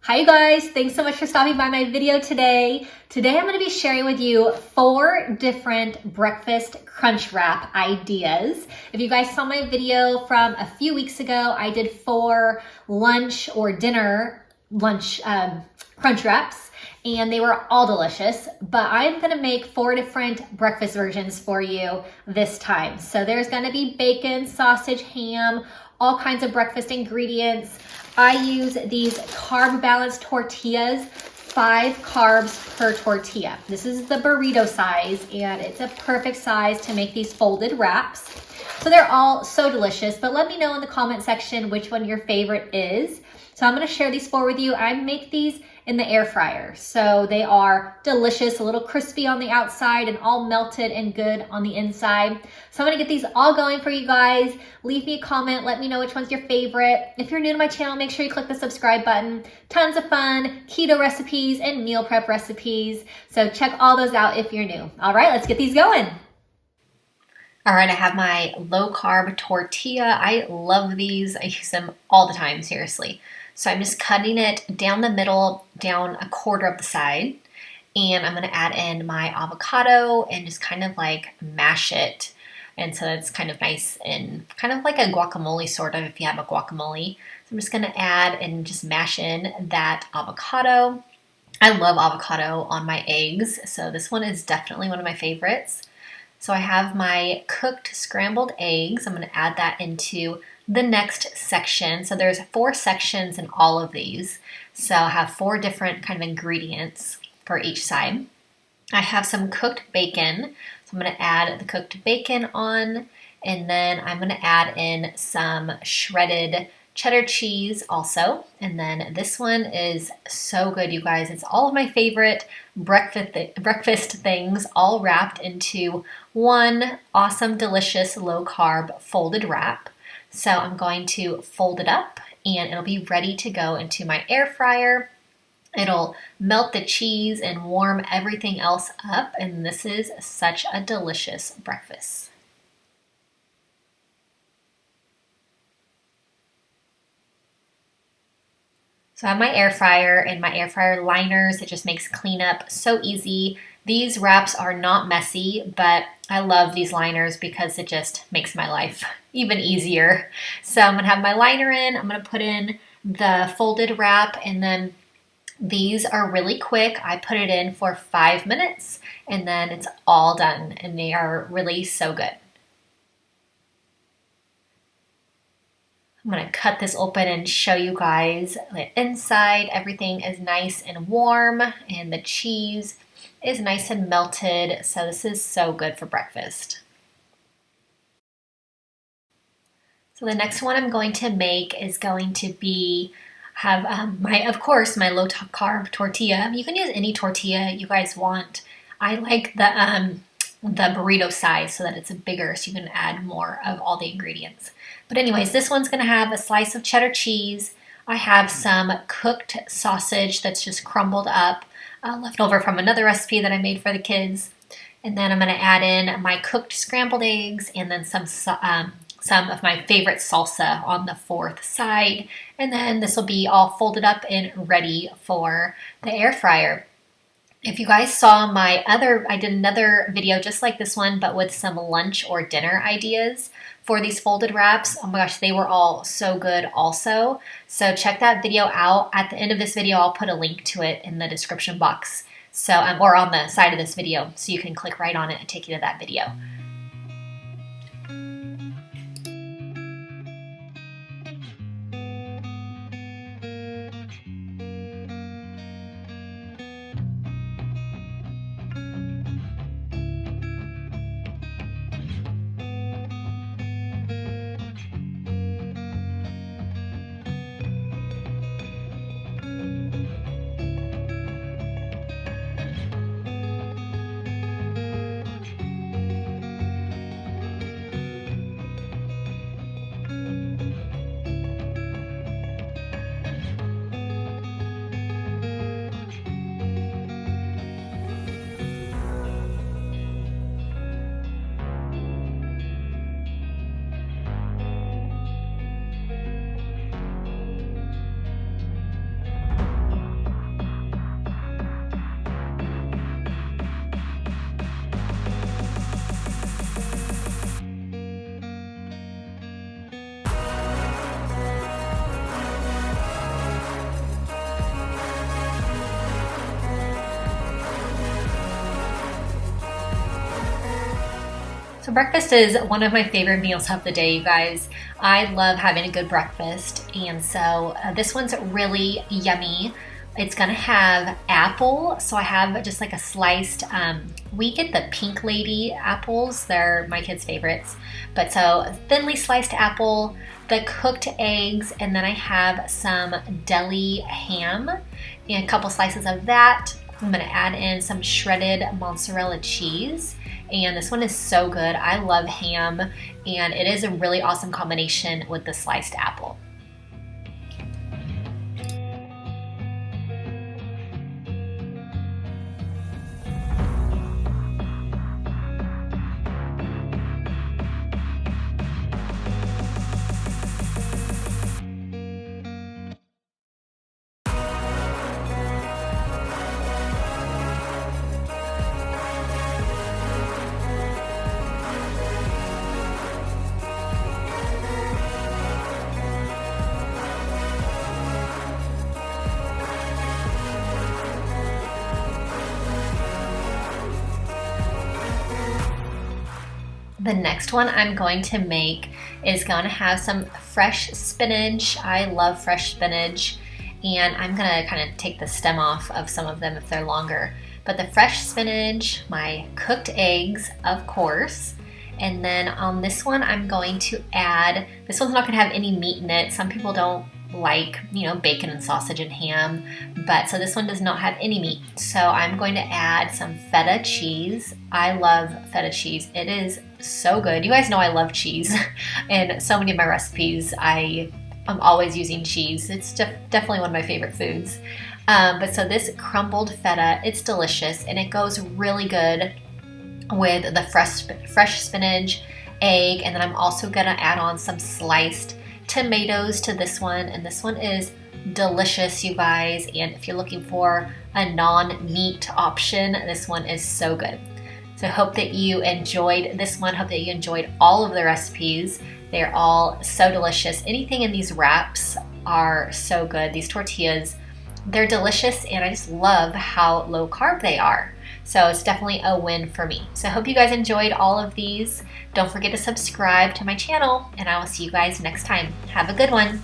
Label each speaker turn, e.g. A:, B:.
A: Hi you guys, thanks so much for stopping by my video today. Today I'm going to be sharing with you 4 different breakfast crunch wrap ideas. If you guys saw my video from a few weeks ago, I did 4 lunch or dinner crunch wraps and they were all delicious, but I'm going to make 4 different breakfast versions for you this time. So there's going to be bacon, sausage, ham, all kinds of breakfast ingredients. I use these carb balanced tortillas, 5 carbs per tortilla. This is the burrito size and it's a perfect size to make these folded wraps. So they're all so delicious, but let me know in the comment section which one your favorite is. So I'm gonna share these 4 with you. I make these in the air fryer. So they are delicious, a little crispy on the outside and all melted and good on the inside. So I'm gonna get these all going for you guys. Leave me a comment, let me know which one's your favorite. If you're new to my channel, make sure you click the subscribe button. Tons of fun keto recipes and meal prep recipes. So check all those out if you're new. All right, let's get these going. All right, I have my low carb tortilla. I love these. I use them all the time, seriously. So I'm just cutting it down the middle, down a quarter of the side. And I'm gonna add in my avocado and just kind of like mash it. And so that's kind of nice and kind of like a guacamole sort of if you have a guacamole. So I'm just gonna add and just mash in that avocado. I love avocado on my eggs. So this one is definitely one of my favorites. So I have my cooked scrambled eggs. I'm gonna add that into the next section. So there's 4 sections in all of these. So I have 4 different kind of ingredients for each side. I have some cooked bacon. So I'm gonna add the cooked bacon on, and then I'm gonna add in some shredded cheddar cheese also. And then this one is so good, you guys. It's all of my favorite breakfast things all wrapped into one awesome, delicious, low carb folded wrap. So I'm going to fold it up and it'll be ready to go into my air fryer. It'll melt the cheese and warm everything else up. And this is such a delicious breakfast. So I have my air fryer and my air fryer liners. It just makes cleanup so easy. These wraps are not messy, but I love these liners because it just makes my life even easier. So I'm gonna have my liner in, I'm gonna put in the folded wrap, and then these are really quick. I put it in for 5 minutes and then it's all done, and they are really so good. I'm gonna cut this open and show you guys the inside. Everything is nice and warm and the cheese is nice and melted. So this is so good for breakfast. So the next one I'm going to make is going to be of course, my low carb tortilla. You can use any tortilla you guys want. I like the burrito size so that it's bigger, so you can add more of all the ingredients. But anyways, this one's gonna have a slice of cheddar cheese. I have some cooked sausage that's just crumbled up, left over from another recipe that I made for the kids. And then I'm gonna add in my cooked scrambled eggs and then some of my favorite salsa on the 4th side. And then this will be all folded up and ready for the air fryer. If you guys saw I did another video just like this one, but with some lunch or dinner ideas for these folded wraps. Oh my gosh, they were all so good also. So check that video out. At the end of this video, I'll put a link to it in the description box. So, or on the side of this video, so you can click right on it and take you to that video. So breakfast is one of my favorite meals of the day, you guys. I love having a good breakfast, and so this one's really yummy. It's gonna have apple, so I have just like a sliced, we get the Pink Lady apples, they're my kids' favorites. But so thinly sliced apple, the cooked eggs, and then I have some deli ham and a couple slices of that. I'm gonna add in some shredded mozzarella cheese. And this one is so good. I love ham, and it is a really awesome combination with the sliced apple. The next one I'm going to make is going to have some fresh spinach. I love fresh spinach, and I'm gonna kind of take the stem off of some of them if they're longer. But the fresh spinach, my cooked eggs, of course, and then on this one I'm going to add, this one's not gonna have any meat in it. Some people don't like, bacon and sausage and ham, but so this one does not have any meat. So I'm going to add some feta cheese. I love feta cheese. It is so good. You guys know I love cheese, and so many of my recipes I'm always using cheese. It's definitely one of my favorite foods. But so this crumbled feta, it's delicious, and it goes really good with the fresh spinach, egg, and then I'm also gonna add on some sliced tomatoes to this one, and this one is delicious, you guys. And if you're looking for a non-meat option, this one is so good. So I hope that you enjoyed this one. Hope that you enjoyed all of the recipes. They're all so delicious. Anything in these wraps are so good. These tortillas, they're delicious, and I just love how low carb they are. So it's definitely a win for me. So I hope you guys enjoyed all of these. Don't forget to subscribe to my channel, and I will see you guys next time. Have a good one.